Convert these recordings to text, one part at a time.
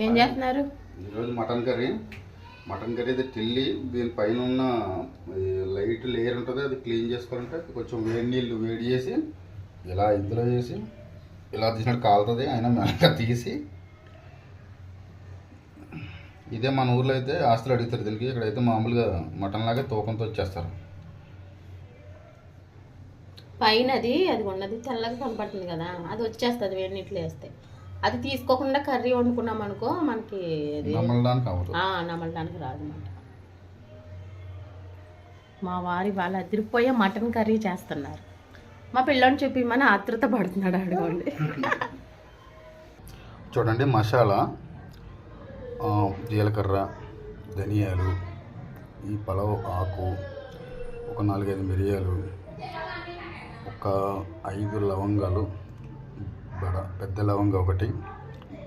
ఏం చేస్తున్నారు? ఈరోజు మటన్ కర్రీ అయితే టిల్లి దీనిపైన ఉన్న లైట్ లేయర్ ఉంటుంది, అది క్లీన్ చేసుకోవాలంటే కొంచెం వేడి నీళ్ళు వేడి చేసి ఇలా ఇందులో వేసి ఇలా తీసినట్టు కాలుతుంది. అయినా మెల్లగా తీసి, ఇదే మన ఊర్లో అయితే ఆస్తులు అడుగుతారు దీనికి, ఇక్కడైతే మామూలుగా మటన్ లాగా తూకంతో వచ్చేస్తారు. పైన అది ఉన్నది తెల్లగా కనపడుతుంది కదా, అది వచ్చేస్తుంది వేడి నీళ్ళు వేస్తే. అది తీసుకోకుండా కర్రీ వండుకున్నాం అనుకో మనకి నమలడానికి రాదన్నమాట. మా వారి వాళ్ళు అదిరిపోయే మటన్ కర్రీ చేస్తున్నారు. మా పిల్లని చెప్పిమని ఆతృత పడుతున్నాడు అడగండి. చూడండి, మసాలా, జీలకర్ర, ధనియాలు, ఈ పలావ్ ఆకు, ఒక 4-5 మిరియాలు, ఒక 5 లవంగాలు, పెద్ద లవంగా ఒకటి,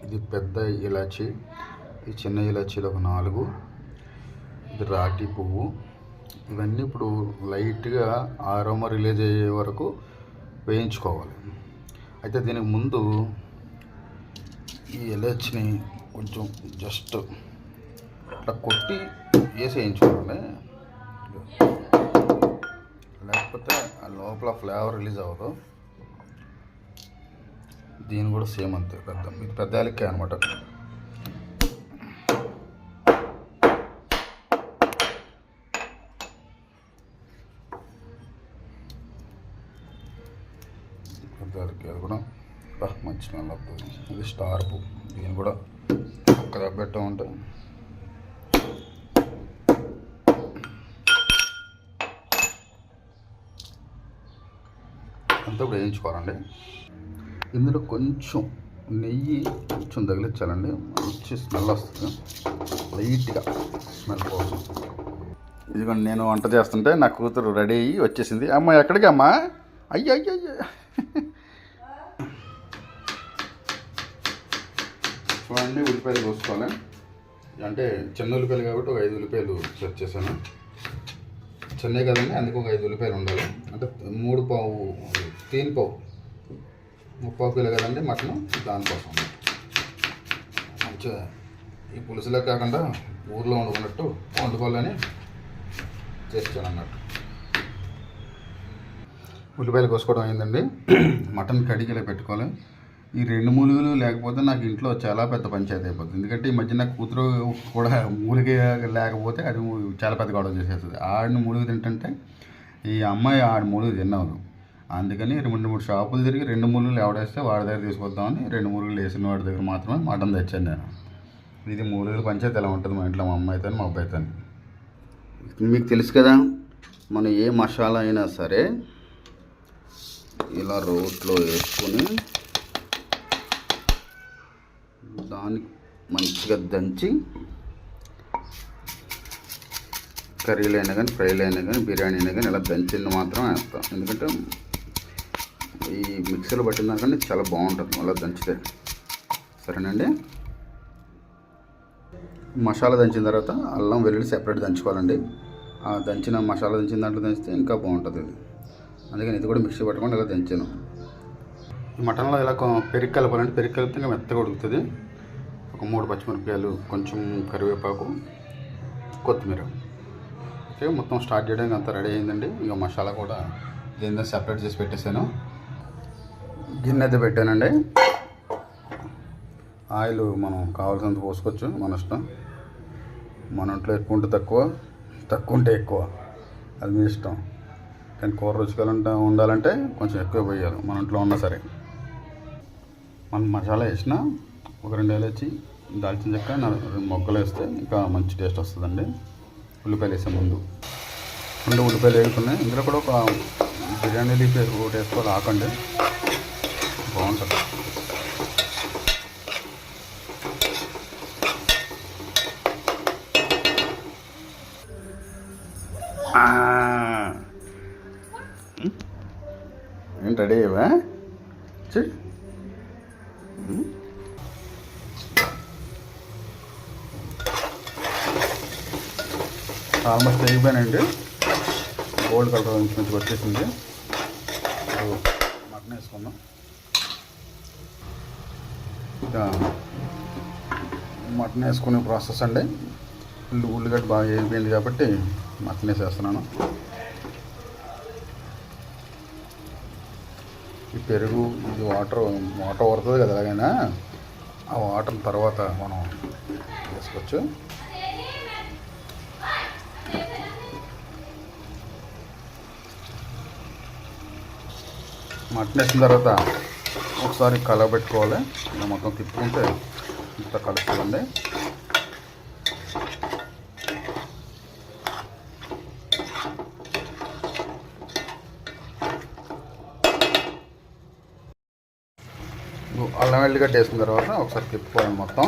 ఇది పెద్ద ఇలాచి, ఈ చిన్న ఇలాచీలు ఒక 4, ఇది రాటి పువ్వు. ఇవన్నీ ఇప్పుడు లైట్గా ఆరోమా రిలీజ్ అయ్యే వరకు వేయించుకోవాలి. అయితే దీనికి ముందు ఈ ఇలాచిని కొంచెం జస్ట్ అట్లా కొట్టి వేసి వేయించుకోవాలి, లేకపోతే ఆ లోపల ఫ్లేవర్ రిలీజ్ అవ్వదు. దీని కూడా సేమ్ అంతే, ఇది పెద్ద యాలక్కాయ అనమాట. పెద్ద యాలక్కాయ అది కూడా మంచి స్మెల్ వస్తుంది. ఇది స్టార్ పువ్వు, దీన్ని కూడా ఒక్క దెబ్బెట్టా ఉంటే అంతా కూడా వేయించుకోవాలండి. ఇందులో కొంచెం నెయ్యి కొంచెం తగిలించాలండి, మంచి స్మెల్ వస్తుంది, లైట్గా స్మెల్ కోసం. ఇదిగోండి, నేను వంట చేస్తుంటే నా కూతురు రెడీ అయ్యి వచ్చేసింది. అమ్మ ఎక్కడికి అమ్మా? అయ్యో అయ్యో అయ్యో. చూడండి, ఉల్లిపాయలు కోసుకోవాలి. అంటే చిన్న ఉల్లిపాయలు కాబట్టి ఒక 5 ఉల్లిపాయలు సెట్ చేశాను. చిన్నవి కదండి, అందుకు ఒక 5 ఉల్లిపాయలు ఉండాలి. అంటే 3 పావు 3 పావు 30 కిలో కదండి మటను, దానికోసం మంచిగా ఈ పులుసులో కాకుండా ఊర్లో వండుకున్నట్టు వండుకోవాలని చేస్తాను అన్నట్టు. ఉల్లిపాయలు కోసుకోవడం అయిందండి. మటన్ కడిగిలా పెట్టుకోవాలి. ఈ 2 మూలుగులు లేకపోతే నాకు ఇంట్లో చాలా పెద్ద పంచాయతీ అయిపోతుంది. ఎందుకంటే ఈ మధ్య నాకు కూతురు కూడా మూలిగ లేకపోతే అది చాలా పెద్ద గొడవ చేసేస్తుంది. ఆడిని మూలుగు తింటుంటే ఈ అమ్మాయి ఆడి మూలుగు తిన్నావు. అందుకని 2-3 షాపులు తిరిగి 2 మూలుగులు ఎవడేస్తే వాడి దగ్గర తీసుకొద్దామని 2 మూలుగులు వేసిన వాడి దగ్గర మాత్రమే మటన్ తెచ్చాను నేను. ఇది మూలుగుల పంచాయతీ ఎలా ఉంటుంది మా ఇంట్లో, మా అమ్మాయితో మా అబ్బాయితో. మీకు తెలుసు కదా, మనం ఏ మసాలా అయినా సరే ఇలా రోట్లో వేసుకొని దాన్ని మంచిగా దంచి, కర్రీలు అయినా కానీ, ఫ్రైలు అయినా కానీ, బిర్యానీ అయినా కానీ ఇలా దంచింది మాత్రం వేస్తాం. ఎందుకంటే ఈ మిక్సీలో పట్టిన దానికంటే చాలా బాగుంటుంది అలా దంచితే. సరేనండి, మసాలా దంచిన తర్వాత అల్లం వెల్లుల్లి సెపరేట్ దంచుకోవాలండి. ఆ దంచిన మసాలా దంచిన దాంట్లో దంచితే ఇంకా బాగుంటుంది ఇది. అందుకని ఇది కూడా మిక్సీ పట్టుకొని ఇలా దంచాను. ఈ మటన్లో ఇలా పెరుగు కలపాలంటే, పెరుగు కలిపితే ఇంకా మెత్తగా ఉడుకుతుంది. ఒక 3 పచ్చిమిరపకాయలు, కొంచెం కరివేపాకు, కొత్తిమీర. ఓకే, మొత్తం స్టార్ట్ చేయడానికి అంతా రెడీ అయిందండి. ఇక మసాలా కూడా దీని సెపరేట్ చేసి పెట్టేశాను. గిన్నె అయితే పెట్టానండి. ఆయిల్ మనం కావాల్సినంత పోసుకోవచ్చు, మన ఇష్టం. మన ఇంట్లో ఎక్కువ ఉంటే తక్కువ, తక్కువ ఉంటే ఎక్కువ, అది మీ ఇష్టం. కానీ కూర రుచిగా ఉండాలంటే కొంచెం ఎక్కువ పోయాలి, మన ఇంట్లో ఉన్నా సరే. మనం మసాలా వేసిన ఒక 2 ఇలాచి, దాల్చిన చెక్క, 2 మొగ్గలు వేస్తే ఇంకా మంచి టేస్ట్ వస్తుందండి. ఉల్లిపాయలు వేసే ముందు 2 ఉల్లిపాయలు వేసుకున్నాయి. ఇందులో కూడా ఒక బిర్యానీ లీఫ్ ఒకటి వేసుకోవాలి, ఆకండి, బాగుంటుంది. ఏంటి రెడీ అయ్యవా? చెయ్యి. ఆల్మోస్ట్ అయిపోయానండి. గోల్డ్ కలర్ నుంచి వచ్చేసింది. మటన్ వేసుకుందాం. ఇంకా మటన్ వేసుకునే ప్రాసెస్ అండి. ఉల్లిగడ్డ బాగా వేగిపోయింది కాబట్టి మటన్ వేసేస్తున్నాను. ఈ పెరుగు ఇది వాటర్ పడుతుంది కదా, అలాగైనా ఆ వాటర్ తర్వాత మనం వేసుకోవచ్చు. మటన్ వేసిన తర్వాత ఒకసారి కలబెట్టుకోవాలి. ఇలా మొత్తం తిప్పుకుంటే ఇంత కలుస్తుందండి. అల్లం వెల్లిగడ్డ వేసిన తర్వాత ఒకసారి తిప్పుకోవాలి మొత్తం.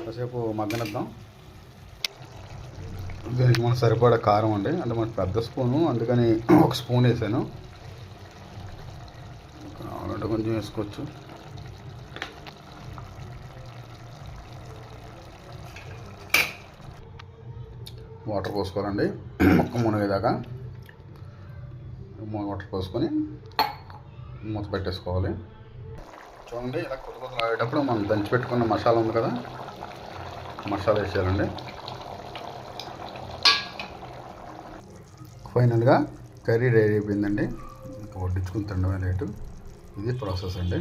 కాసేపు మగ్గనిద్దాం. దీనికి మనకు సరిపడా కారం అండి, అంటే మనకు పెద్ద స్పూను, అందుకని ఒక స్పూన్ వేసాను. కావాలంటే కొంచెం వేసుకోవచ్చు. వాటర్ పోసుకోవాలండి మొక్క మునిగేదాకా. వాటర్ పోసుకొని మూత పెట్టేసుకోవాలి. చూడండి, ఇలా కొత్త కొత్త ఆడేటప్పుడు మనం దంచి పెట్టుకున్న మసాలా ఉంది కదా, మసాలా వేసేయాలండి. ఫైనల్గా కర్రీ రెడీ అయిపోయిందండి. ఇంకా వడ్డించుకుని తినడమే లేటు. ఇది ప్రాసెస్ అండి.